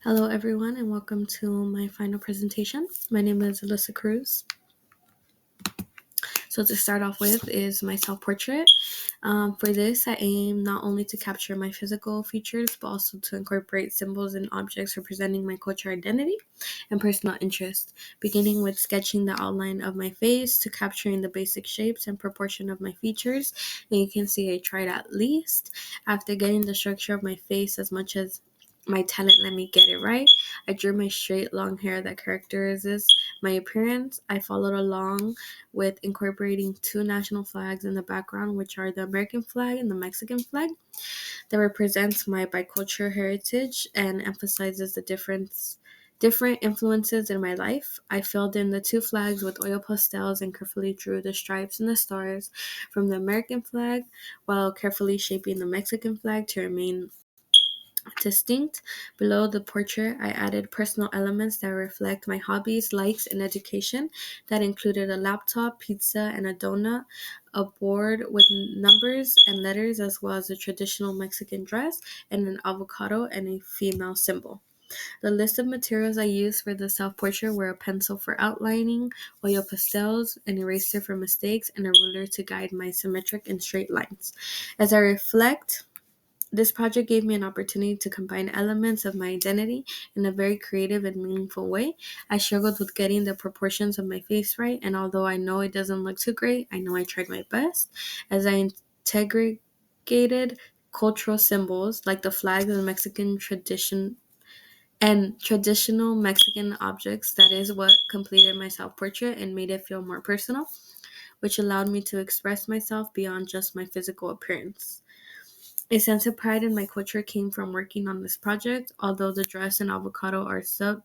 Hello, everyone, and welcome to my final presentation. My name is Alyssa Cruz. So to start off with is my self-portrait. For this, I aim not only to capture my physical features, but also to incorporate symbols and objects representing my cultural identity and personal interest, beginning with sketching the outline of my face to capturing the basic shapes and proportion of my features. And you can see I tried at least. After getting the structure of my face as much as my talent let me get it right, I drew my straight long hair that characterizes my appearance. I followed along with incorporating two national flags in the background, which are the American flag and the Mexican flag, that represents my bicultural heritage and emphasizes the different influences in my life. I filled in the two flags with oil pastels and carefully drew the stripes and the stars from the American flag, while carefully shaping the Mexican flag to remain distinct. Below the portrait, I added personal elements that reflect my hobbies, likes, and education. That included a laptop, pizza, and a donut, a board with numbers and letters, as well as a traditional Mexican dress, and an avocado and a female symbol. The list of materials I used for the self-portrait were a pencil for outlining, oil pastels, an eraser for mistakes, and a ruler to guide my symmetric and straight lines. As I reflect, this project gave me an opportunity to combine elements of my identity in a very creative and meaningful way. I struggled with getting the proportions of my face right, and although I know it doesn't look too great, I know I tried my best. As I integrated cultural symbols like the flags and Mexican tradition and traditional Mexican objects, that is what completed my self-portrait and made it feel more personal, which allowed me to express myself beyond just my physical appearance. A sense of pride in my culture came from working on this project. Although the dress and avocado are subtle,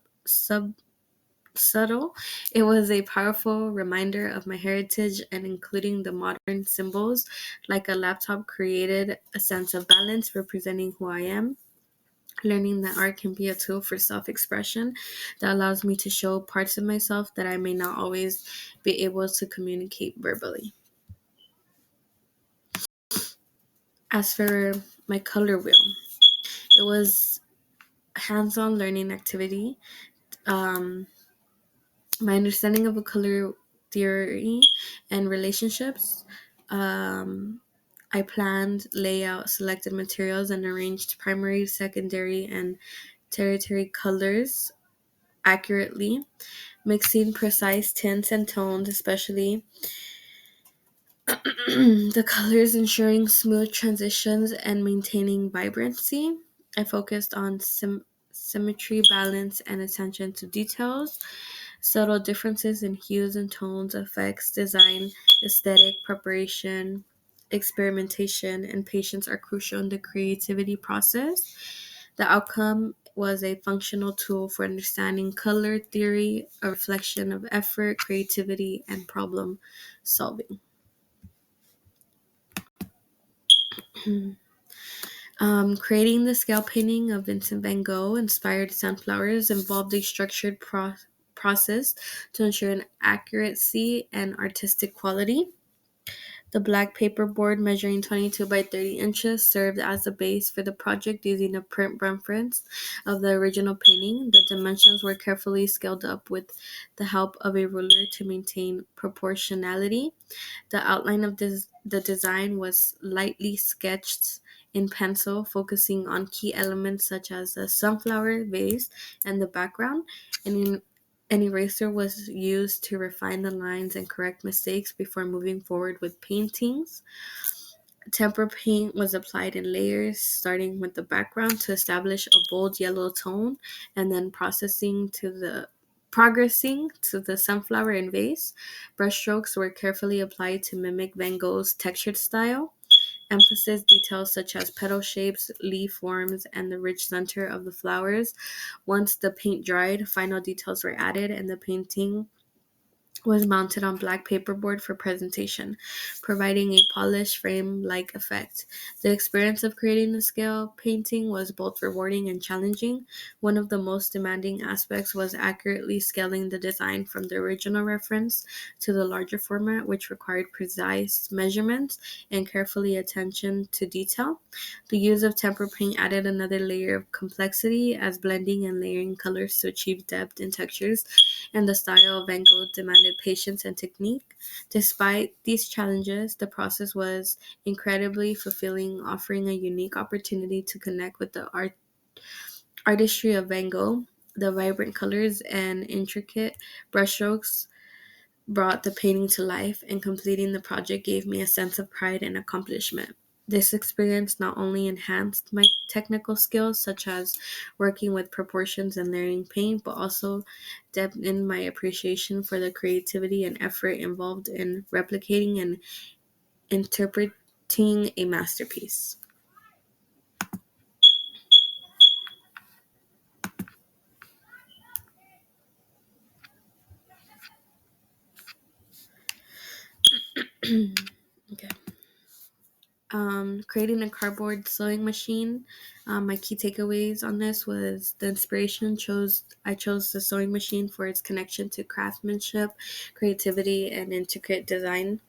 it was a powerful reminder of my heritage, and including the modern symbols like a laptop created a sense of balance representing who I am. Learning that art can be a tool for self-expression that allows me to show parts of myself that I may not always be able to communicate verbally. As for my color wheel, it was a hands-on learning activity. um, my understanding of a color theory and relationships. Um, I planned, layout, selected materials, and arranged primary, secondary, and tertiary colors accurately, mixing precise tints and tones, especially the colors, ensuring smooth transitions and maintaining vibrancy. I focused on symmetry, balance, and attention to details. Subtle differences in hues and tones, effects, design, aesthetic, preparation, experimentation, and patience are crucial in the creativity process. The outcome was a functional tool for understanding color theory, a reflection of effort, creativity, and problem solving. Creating the scale painting of Vincent van Gogh inspired sunflowers involved a structured process to ensure an accuracy and artistic quality. The black paperboard measuring 22 by 30 inches served as the base for the project using a print reference of the original painting. The dimensions were carefully scaled up with the help of a ruler to maintain proportionality. The outline of the design was lightly sketched in pencil, focusing on key elements such as the sunflower vase and the background. An eraser was used to refine the lines and correct mistakes before moving forward with paintings. Tempera paint was applied in layers, starting with the background to establish a bold yellow tone, and then progressing to the sunflower and vase. Brushstrokes were carefully applied to mimic Van Gogh's textured style. Emphasis details such as petal shapes, leaf forms, and the rich center of the flowers. Once the paint dried, final details were added, and the painting was mounted on black paperboard for presentation, providing a polished frame-like effect. The experience of creating the scale painting was both rewarding and challenging. One of the most demanding aspects was accurately scaling the design from the original reference to the larger format, which required precise measurements and carefully attention to detail. The use of tempera paint added another layer of complexity as blending and layering colors to achieve depth and textures, and the style of Van Gogh demanded patience and technique. Despite these challenges, the process was incredibly fulfilling, offering a unique opportunity to connect with the artistry of Van Gogh. The vibrant colors and intricate brushstrokes brought the painting to life, and completing the project gave me a sense of pride and accomplishment. This experience not only enhanced my technical skills, such as working with proportions and layering paint, but also deepened my appreciation for the creativity and effort involved in replicating and interpreting a masterpiece. Okay. Creating a cardboard sewing machine. My key takeaways on this was the inspiration chose. I chose the sewing machine for its connection to craftsmanship, creativity, and intricate design.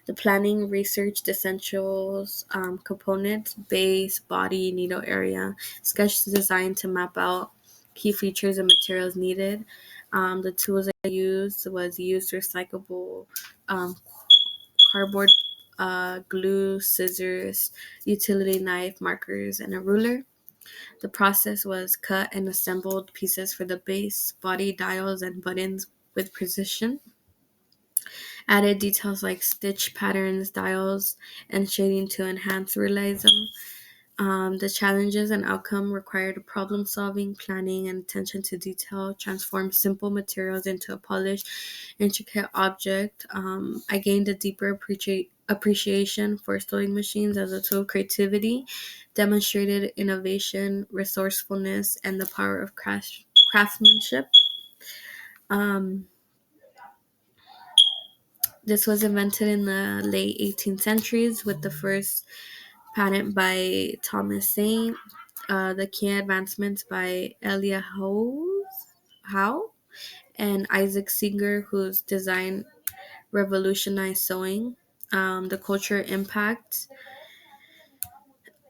The planning researched essentials, components, base, body, needle area, sketch design to map out key features and materials needed. The tools I used recyclable um, cardboard, glue, scissors, utility knife, markers, and a ruler. The process was cut and assembled pieces for the base, body, dials, and buttons with precision. Added details like stitch patterns, dials, and shading to enhance realism. The challenges and outcome required problem solving, planning, and attention to detail, transformed simple materials into a polished, intricate object. I gained a deeper appreciation for sewing machines as a tool of creativity, demonstrated innovation, resourcefulness, and the power of craftsmanship. Um, this was invented in the late 18th centuries with the first patent by Thomas Saint, the key advancements by Elia Howe and Isaac Singer, whose design revolutionized sewing. The culture impact.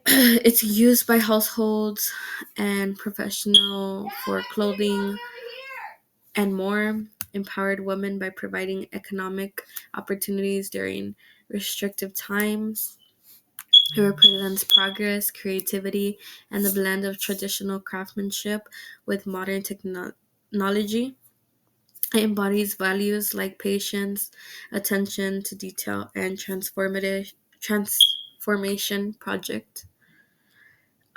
It's used by households and professional for clothing and more. Empowered women by providing economic opportunities during restrictive times. It represents progress, creativity, and the blend of traditional craftsmanship with modern technology. It embodies values like patience, attention to detail, and transformative transformation project.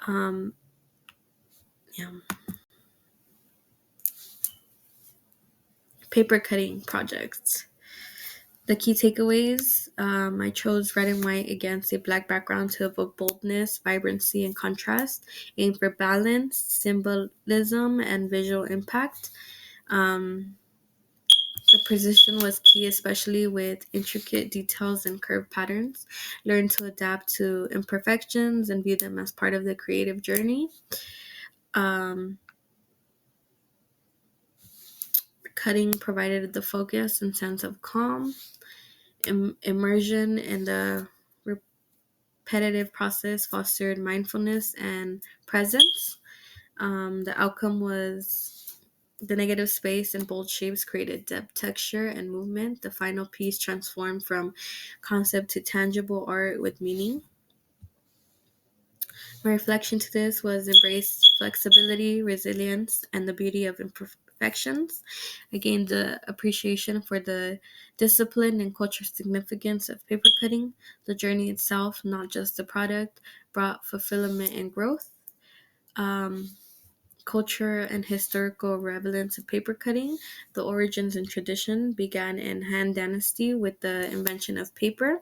Um, yeah. Paper cutting projects. The key takeaways, I chose red and white against a black background to evoke boldness, vibrancy, and contrast, aim for balance, symbolism, and visual impact. Um, the precision was key, especially with intricate details and curved patterns. Learn to adapt to imperfections and view them as part of the creative journey. Um, Cutting provided the focus and sense of calm, immersion in the repetitive process fostered mindfulness and presence. The outcome was the negative space and bold shapes created depth, texture, and movement. The final piece transformed from concept to tangible art with meaning. My reflection to this was embrace flexibility, resilience, and the beauty of imperfections. I gained the appreciation for the discipline and cultural significance of paper cutting. The journey itself, not just the product, brought fulfillment and growth. Um, Culture and historical relevance of paper cutting. The origins and tradition began in Han Dynasty with the invention of paper,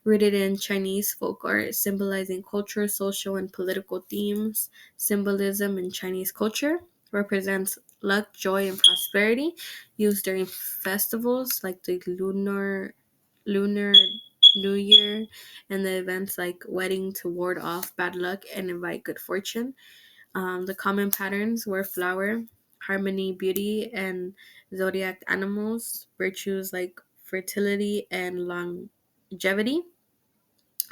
rooted in Chinese folk art, symbolizing cultural, social, and political themes. Symbolism in Chinese culture represents luck, joy, and prosperity, used during festivals like the Lunar New Year and the events like wedding to ward off bad luck and invite good fortune. The common patterns were flower, harmony, beauty, and zodiac animals, virtues like fertility and longevity.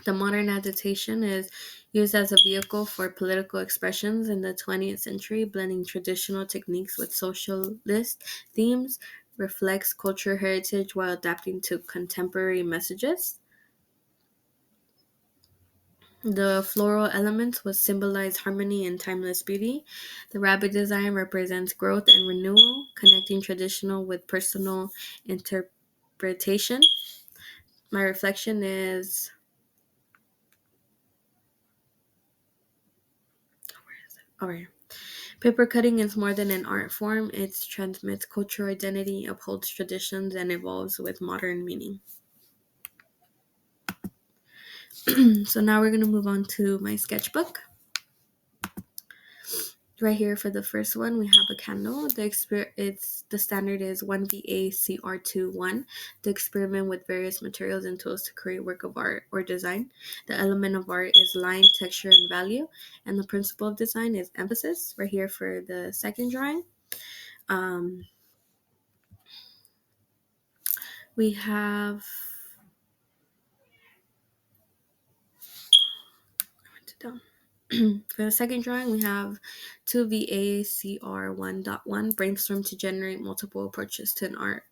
The modern agitation is used as a vehicle for political expressions in the 20th century, blending traditional techniques with socialist themes, reflects cultural heritage while adapting to contemporary messages. The floral elements will symbolize harmony and timeless beauty. The rabbit design represents growth and renewal, connecting traditional with personal interpretation. My reflection is over here. Paper cutting is more than an art form, it transmits cultural identity, upholds traditions, and evolves with modern meaning. So now we're going to move on to my sketchbook. Right here for the first one, we have a candle. The standard is 1VACR21. The experiment with various materials and tools to create work of art or design. The element of art is line, texture, and value. And the principle of design is emphasis. Right here for the second drawing. Um, we have down. For the second drawing, we have 2VACR1.1, brainstorm to generate multiple approaches to an art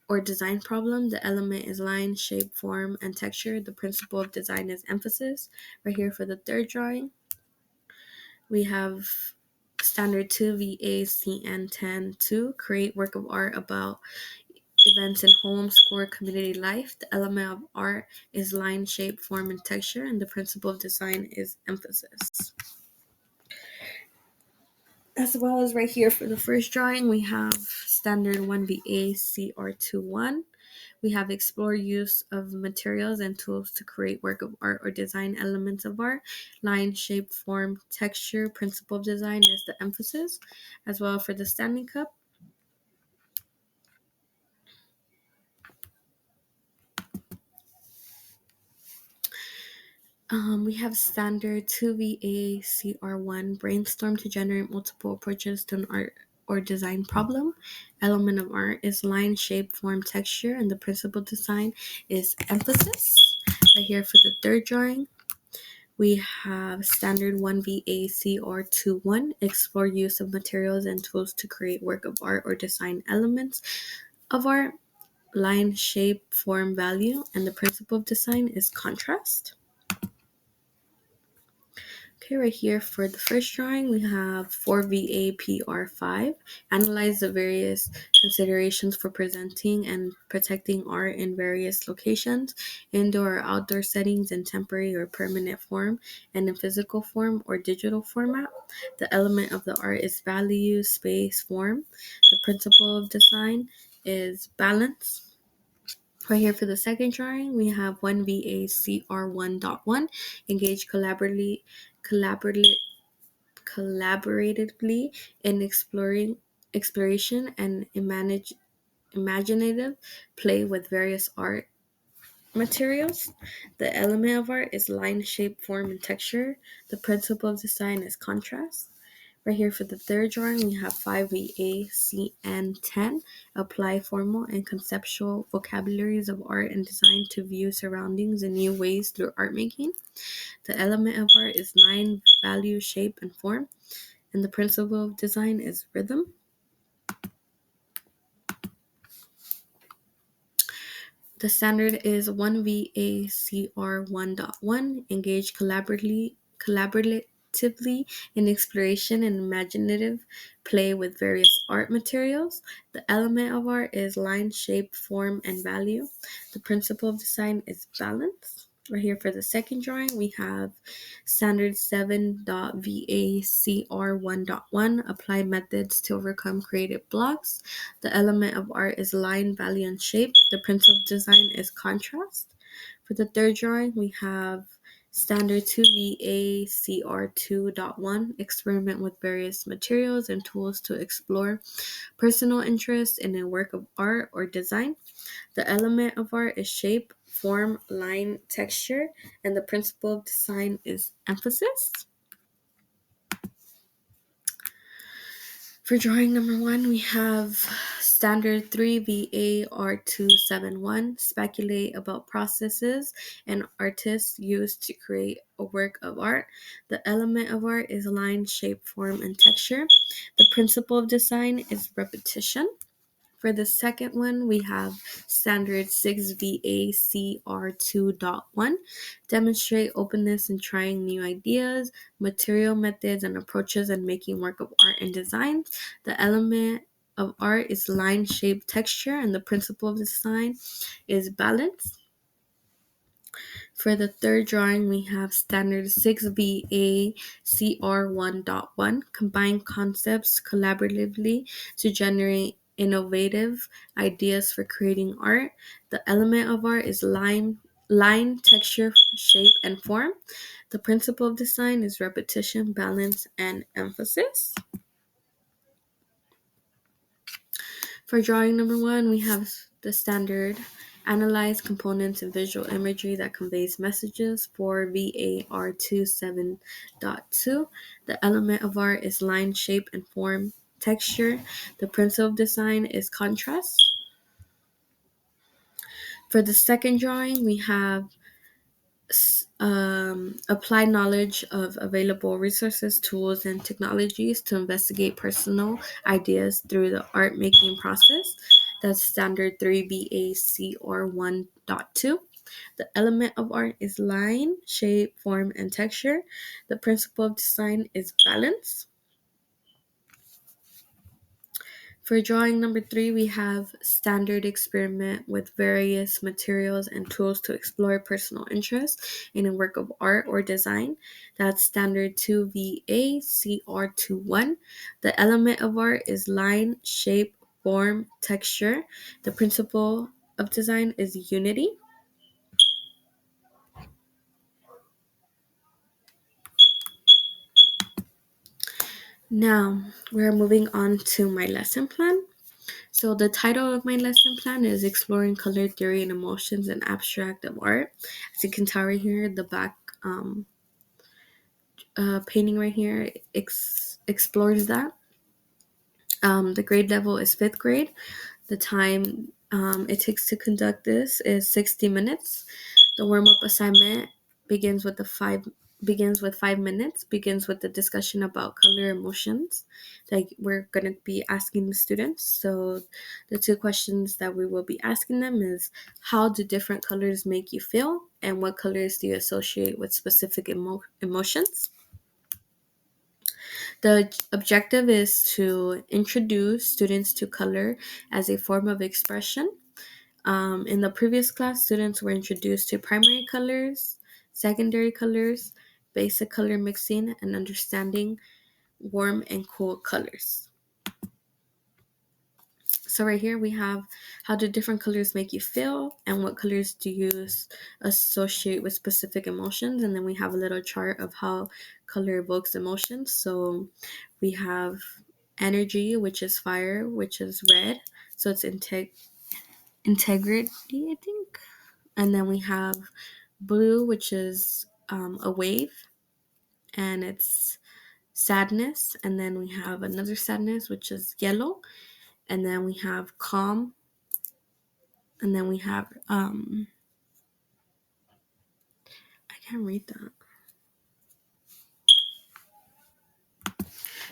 or design problem. The element is line, shape, form, and texture. The principle of design is emphasis. Right here for the third drawing, we have standard 2VACN102, create work of art about events in home, school, community life. The element of art is line, shape, form, and texture, and the principle of design is emphasis. As well as right here for the first drawing, we have standard 1VACR21. We have explore use of materials and tools to create work of art or design elements of art. Line, shape, form, texture, principle of design is the emphasis. As well for the standing cup, we have standard 2VACR1, brainstorm to generate multiple approaches to an art or design problem. Element of art is line, shape, form, texture, and the principal design is emphasis. Right here for the third drawing, we have standard 1VACR21, explore use of materials and tools to create work of art or design elements of art. Line, shape, form, value, and the principle of design is contrast. Okay, right here for the first drawing, we have 4VAPR5. Analyze the various considerations for presenting and protecting art in various locations, indoor or outdoor settings, in temporary or permanent form, and in physical form or digital format. The element of the art is value, space, form. The principle of design is balance. Right here for the second drawing, we have 1VACR1.1. Engage collaboratively in exploration and imaginative play with various art materials. The element of art is line, shape, form, and texture. The principle of design is contrast. Right here for the third drawing, we have 5VACN10. Apply formal and conceptual vocabularies of art and design to view surroundings in new ways through art making. The element of art is line, value, shape, and form. And the principle of design is rhythm. The standard is 1VACR1.1. Engage collaboratively in exploration and imaginative play with various art materials. The element of art is line, shape, form, and value. The principle of design is balance. Right here for the second drawing, we have standard 7.VACR1.1. Apply methods to overcome creative blocks. The element of art is line, value, and shape. The principle of design is contrast. For the third drawing, we have Standard 2 VACR 2.1, experiment with various materials and tools to explore personal interest in a work of art or design. The element of art is shape, form, line, texture, and the principle of design is emphasis. For drawing number 1, we have standard 3 VAR271, speculate about processes and artists use to create a work of art. The element of art is line, shape, form, and texture. The principle of design is repetition. For the second one, we have standard 6 VACR 2.1, demonstrate openness in trying new ideas, material methods, and approaches in making work of art and designs. The element of art is line, shape, texture, and the principle of design is balance. For the third drawing, we have standard 6 VACR 1.1, combine concepts collaboratively to generate innovative ideas for creating art. The element of art is line, texture, shape, and form. The principle of design is repetition, balance, and emphasis. For drawing number 1, we have the standard analyze components and visual imagery that conveys messages for VAR27.2. The element of art is line, shape, and form, texture. The principle of design is contrast. For the second drawing, we have apply knowledge of available resources, tools, and technologies to investigate personal ideas through the art making process. That's standard 3 BACR 1.2. The element of art is line, shape, form, and texture. The principle of design is balance. For drawing number 3, we have standard experiment with various materials and tools to explore personal interest in a work of art or design. That's standard 2 VACR 2.1. The element of art is line, shape, form, texture. The principle of design is unity. Now, we're moving on to my lesson plan. So the title of my lesson plan is Exploring Color Theory and Emotions in Abstract of Art. As you can tell right here, the back painting right here explores that. The grade level is 5th grade. The time it takes to conduct this is 60 minutes. The warm-up assignment begins with 5 minutes, begins with the discussion about color emotions that we're going to be asking the students. So the 2 questions that we will be asking them is, how do different colors make you feel, and what colors do you associate with specific emotions? The objective is to introduce students to color as a form of expression. In the previous class, students were introduced to primary colors, secondary colors, basic color mixing, and understanding warm and cool colors. So right here we have, how do different colors make you feel, and what colors do you associate with specific emotions? And then we have a little chart of how color evokes emotions. So we have energy, which is fire, which is red. So it's integrity, I think. And then we have blue, which is a wave, and it's sadness. And then we have another sadness, which is yellow. And then we have calm. And then we have, I can't read that.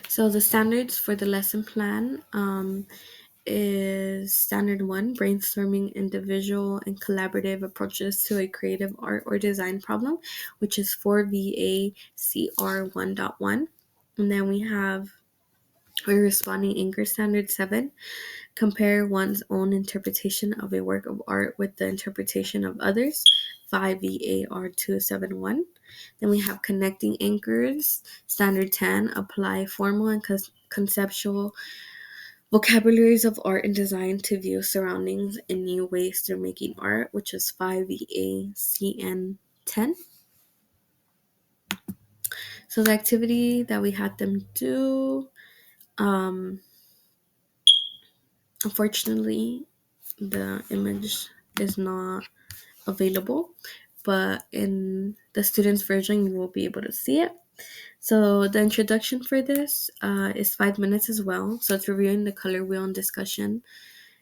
So the standards for the lesson plan is standard 1, brainstorming individual and collaborative approaches to a creative art or design problem, which is 4 VACR 1.1. And then we have responding anchor standard 7, compare one's own interpretation of a work of art with the interpretation of others, 5 VAR 271. Then we have connecting anchors, standard 10, apply formal and conceptual vocabularies of art and design to view surroundings in new ways through making art, which is 5 VACN 10. So the activity that we had them do, um, unfortunately, the image is not available, but in the student's version, you will be able to see it. So the introduction for this is 5 minutes as well. So it's reviewing the color wheel and discussion,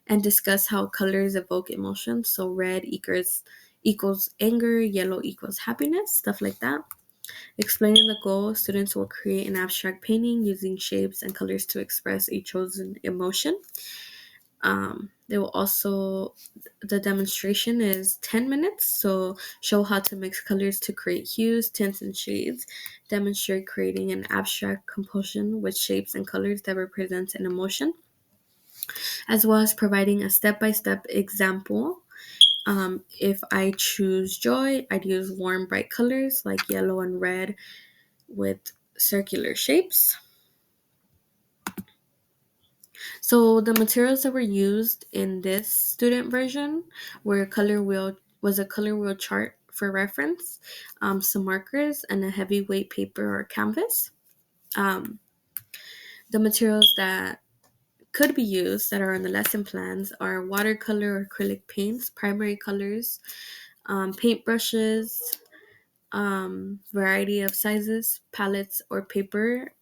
and discuss how colors evoke emotions. So red equals anger, yellow equals happiness, stuff like that. Explaining the goal, students will create an abstract painting using shapes and colors to express a chosen emotion. They will also, the demonstration is 10 minutes. So show how to mix colors to create hues, tints, and shades. Demonstrate creating an abstract composition with shapes and colors that represents an emotion, as well as providing a step-by-step example. If I choose joy, I'd use warm, bright colors like yellow and red with circular shapes. So the materials that were used in this student version were a color wheel chart for reference, some markers, and a heavyweight paper or canvas. Um, the materials that could be used that are on the lesson plans are watercolor or acrylic paints, primary colors, paintbrushes, variety of sizes, palettes or paper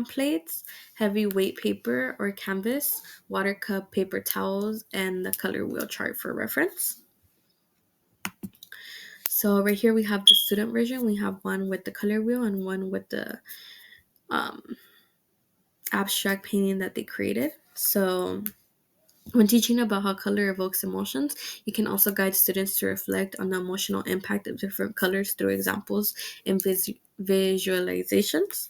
plates, heavy weight paper or canvas, water cup, paper towels, and the color wheel chart for reference. So right here we have the student version. We have one with the color wheel and one with the um, abstract painting that they created. So when teaching about how color evokes emotions, you can also guide students to reflect on the emotional impact of different colors through examples and visualizations.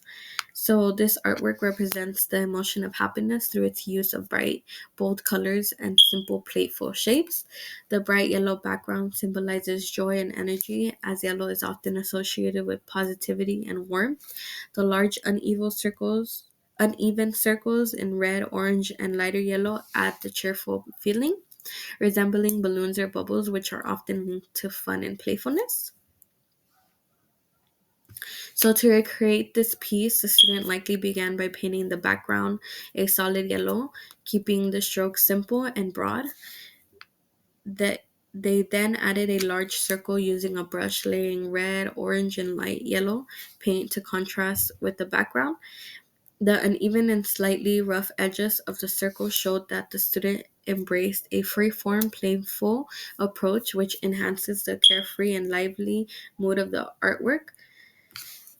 So this artwork represents the emotion of happiness through its use of bright, bold colors and simple, playful shapes. The bright yellow background symbolizes joy and energy, as yellow is often associated with positivity and warmth. The large uneven circles in red, orange, and lighter yellow add the cheerful feeling, resembling balloons or bubbles, which are often linked to fun and playfulness. So to recreate this piece, the student likely began by painting the background a solid yellow, keeping the strokes simple and broad. That they then added a large circle using a brush, layering red, orange, and light yellow paint to contrast with the background. The uneven and slightly rough edges of the circle showed that the student embraced a free-form, playful approach, which enhances the carefree and lively mood of the artwork.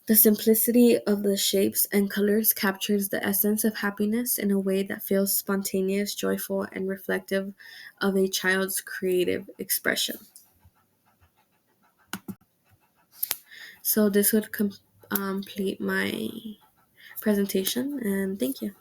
The simplicity of the shapes and colors captures the essence of happiness in a way that feels spontaneous, joyful, and reflective of a child's creative expression. So this would complete my presentation, and thank you.